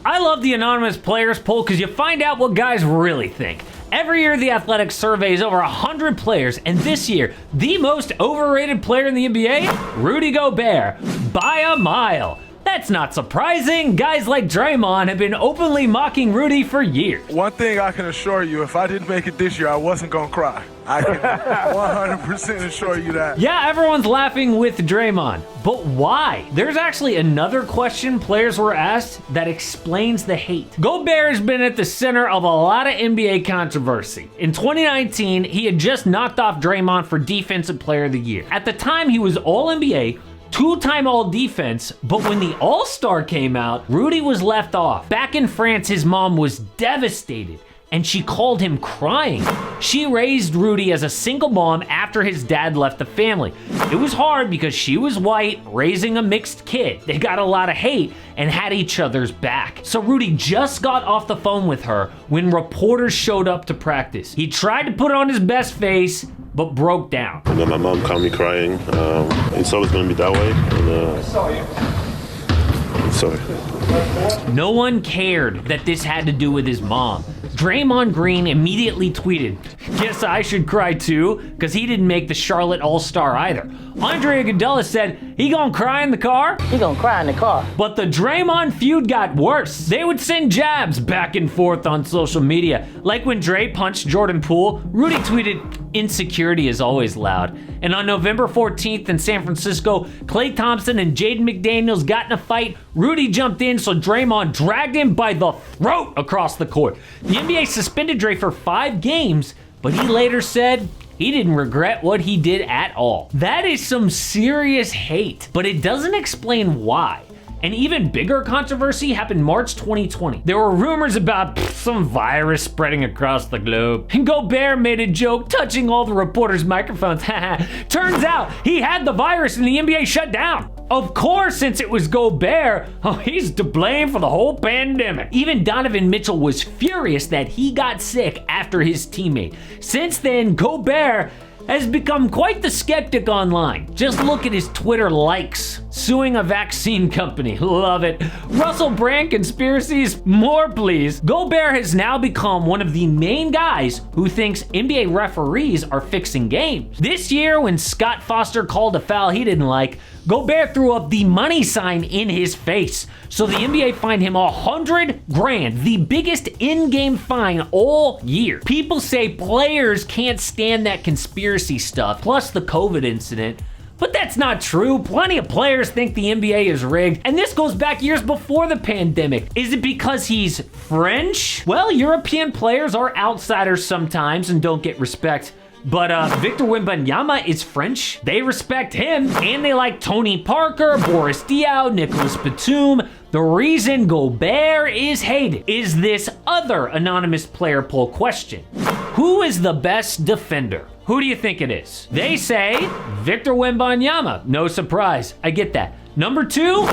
I love the anonymous players poll because you find out what guys really think. Every year, The Athletic surveys over 100 players, and this year, the most overrated player in the NBA, Rudy Gobert, by a mile. That's not surprising. Guys like Draymond have been openly mocking Rudy for years. One thing I can assure you, if I didn't make it this year, I wasn't gonna cry. I can 100% assure you that. Yeah, everyone's laughing with Draymond, but why? There's actually another question players were asked that explains the hate. Gobert has been at the center of a lot of NBA controversy. In 2019, he had just knocked off Draymond for Defensive Player of the Year. At the time, he was All-NBA, two-time All-Defense, but when the All-Star came out, Rudy was left off. Back in France, his mom was devastated, and she called him crying. She raised Rudy as a single mom after his dad left the family. It was hard because she was white, raising a mixed kid. They got a lot of hate and had each other's back. So Rudy just got off the phone with her when reporters showed up to practice. He tried to put on his best face, but broke down. And then my mom caught me crying. It's always gonna be that way. And, I'm sorry. No one cared that this had to do with his mom. Draymond Green immediately tweeted, "Guess I should cry too," because he didn't make the Charlotte All-Star either. Andre Iguodala said, "He gonna cry in the car?" He gonna cry in the car. But the Draymond feud got worse. They would send jabs back and forth on social media. Like when Dre punched Jordan Poole, Rudy tweeted, "Insecurity is always loud." And on November 14th in San Francisco, Klay Thompson and Jaden McDaniels got in a fight. Rudy jumped in, so Draymond dragged him by the throat across the court. The NBA suspended Dre for 5 games, but he later said he didn't regret what he did at all. That is some serious hate, but it doesn't explain why. An even bigger controversy happened March 2020. There were rumors about some virus spreading across the globe, and Gobert made a joke touching all the reporters' microphones. Turns out he had the virus and the NBA shut down. Of course, since it was Gobert, he's to blame for the whole pandemic. Even Donovan Mitchell was furious that he got sick after his teammate. Since then, Gobert has become quite the skeptic online. Just look at his Twitter likes. Suing a vaccine company, love it. Russell Brand Conspiracies, more please. Gobert has now become one of the main guys who thinks NBA referees are fixing games. This year, when Scott Foster called a foul he didn't like, Gobert threw up the money sign in his face. So the NBA fined him $100 grand, the biggest in-game fine all year. People say players can't stand that conspiracy stuff, plus the COVID incident. But that's not true. Plenty of players think the NBA is rigged, and this goes back years before the pandemic. Is it because he's French? Well, European players are outsiders sometimes and don't get respect. But Victor Wembanyama is French. They respect him, and they like Tony Parker, Boris Diaw, Nicolas Batum. The reason Gobert is hated is this other anonymous player poll question. Who is the best defender? Who do you think it is? They say Victor Wembanyama. No surprise. I get that. Number 2,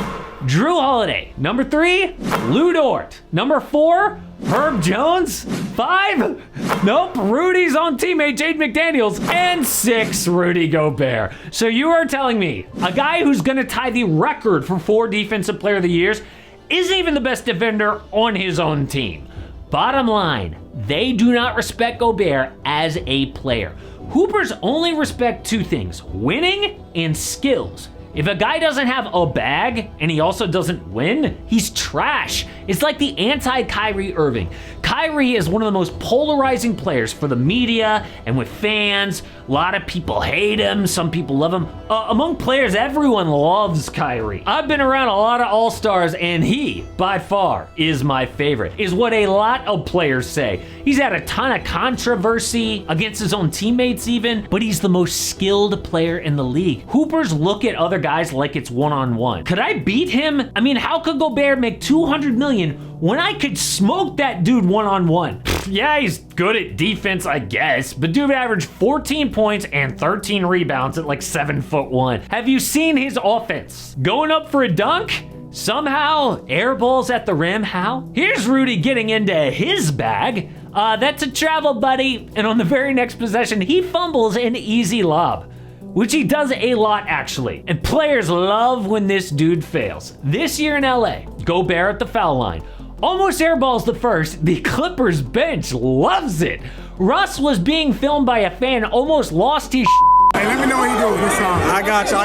Drew Holiday. Number 3, Lou Dort. Number 4, Herb Jones. 5, nope, Rudy's own teammate Jaden McDaniels. And 6, Rudy Gobert. So you are telling me a guy who's gonna tie the record for 4 Defensive Player of the Years isn't even the best defender on his own team. Bottom line, they do not respect Gobert as a player. Hoopers only respect 2 things, winning and skills. If a guy doesn't have a bag and he also doesn't win, he's trash. It's like the anti-Kyrie Irving. Kyrie is one of the most polarizing players for the media and with fans. A lot of people hate him, some people love him. Among players, everyone loves Kyrie. I've been around a lot of All-Stars and he, by far, is my favorite, is what a lot of players say. He's had a ton of controversy against his own teammates even, but he's the most skilled player in the league. Hoopers look at other guys like it's one-on-one. Could I beat him? I mean, how could Gobert make $200 million when I could smoke that dude one-on-one? Yeah, he's good at defense, I guess, but dude averaged 14 points and 13 rebounds at like 7'1". Have you seen his offense? Going up for a dunk? Somehow, air balls at the rim, how? Here's Rudy getting into his bag. That's a travel buddy, and on the very next possession, he fumbles an easy lob, which he does a lot actually, and players love when this dude fails. This year in LA, Gobert at the foul line, Almost airballs the first. The Clippers bench loves it. Russ was being filmed by a fan, almost lost his Hey, let me know what you do with this song. I got you.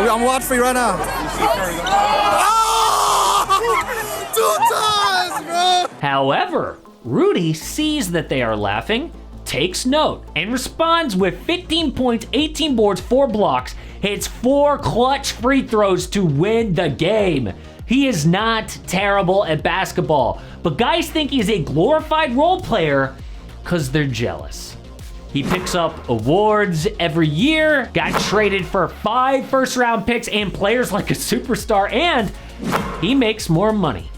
I'm watching for you right now. Oh! 2 times, bro! However, Rudy sees that they are laughing, takes note, and responds with 15 points, 18 boards, 4 blocks, hits 4 clutch free throws to win the game. He is not terrible at basketball, but guys think he's a glorified role player because they're jealous. He picks up awards every year, got traded for 5 first-round picks and players like a superstar, and he makes more money.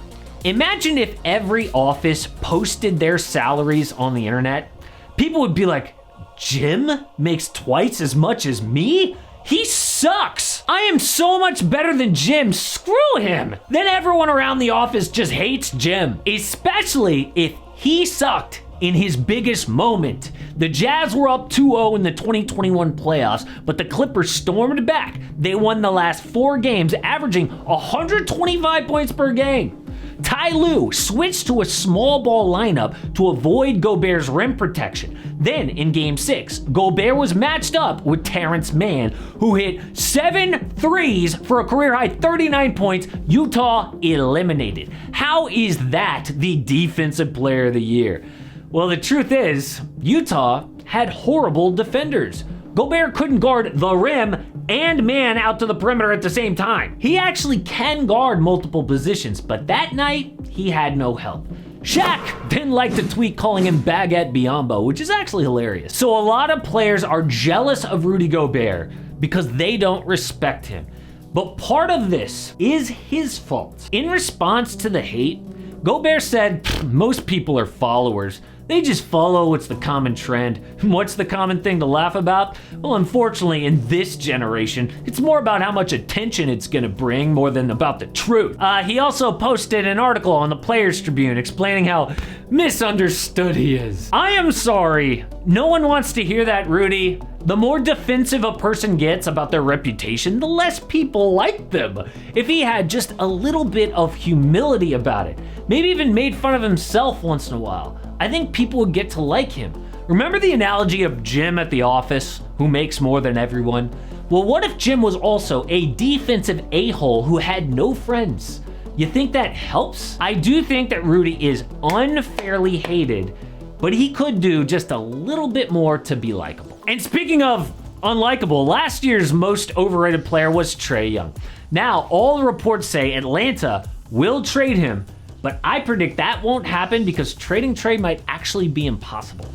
Imagine if every office posted their salaries on the internet. People would be like, Jim makes twice as much as me? He sucks. I am so much better than Jim. Screw him. Then everyone around the office just hates Jim, especially if he sucked in his biggest moment. The Jazz were up 2-0 in the 2021 playoffs, but the Clippers stormed back. They won the last 4 games, averaging 125 points per game. Ty Lue switched to a small ball lineup to avoid Gobert's rim protection. Then in game 6, Gobert was matched up with Terrence Mann, who hit 7 threes for a career high 39 points. Utah eliminated. How is that the defensive player of the year? Well, the truth is, Utah had horrible defenders. Gobert couldn't guard the rim and man out to the perimeter at the same time. He actually can guard multiple positions, but that night, he had no help. Shaq didn't like to tweet calling him Baguette Biyombo, which is actually hilarious. So a lot of players are jealous of Rudy Gobert because they don't respect him. But part of this is his fault. In response to the hate, Gobert said, most people are followers. They just follow what's the common trend. What's the common thing to laugh about? Well, unfortunately, in this generation, it's more about how much attention it's gonna bring more than about the truth. He also posted an article on the Players Tribune explaining how misunderstood he is. I am sorry. No one wants to hear that, Rudy. The more defensive a person gets about their reputation, the less people like them. If he had just a little bit of humility about it, maybe even made fun of himself once in a while, I think people would get to like him. Remember the analogy of Jim at the office, who makes more than everyone? Well, what if Jim was also a defensive a-hole who had no friends? You think that helps? I do think that Rudy is unfairly hated, but he could do just a little bit more to be likable. And speaking of unlikable, last year's most overrated player was Trae Young. Now, all the reports say Atlanta will trade him, but I predict that won't happen because trading Trae might actually be impossible.